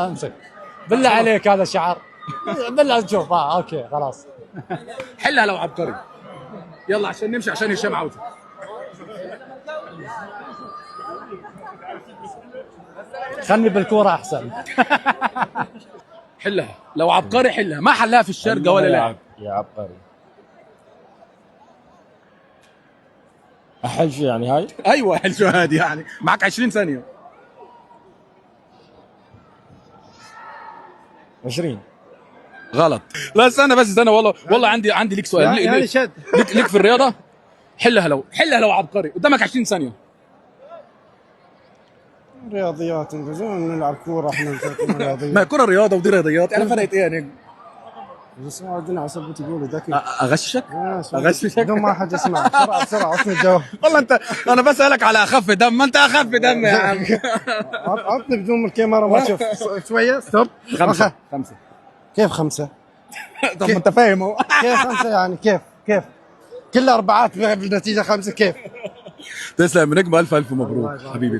امسك بالله عليك هذا شعر. بالله نشوف. اوكي خلاص. حلها لو عبقري. يلا عشان نمشي عشان هشام عاوزه. خلني بالكوره احسن. حلها لو عبقري، حلها ما حلها في الشرقه ولا لاعب. يا عبقري. احل شو يعني هاي؟ ايوه حل شو هادي يعني، معك 20 ثانيه. 20. غلط. لا استنى بس استنى، والله عندي ليك سؤال. يعني شد ليك في الرياضه. حلها لو عبقري، قدامك 20 ثانيه. رياضيات نلعب كوره احنا ما رياضيات. كره رياضه ودي رياضيات، انا فرقت ايه يا نجم؟ بس ما عندنا عصب تقول ذكي. اغششك؟ اغششك بدون ما حد يسمع. بسرعه بسرعه عطني الجواب. والله انا بسالك على اخف دم، ما انت اخف دم يا عم. عطني بدون الكاميرا ما اشوف. شويه ستوب. خمسة. كيف خمسه؟ طب ما انت فاهم اهو. كيف خمسه يعني كيف؟ كل اربعات بالنتيجه خمسه كيف؟ تسلم يا نجم، الف مبروك حبيبي.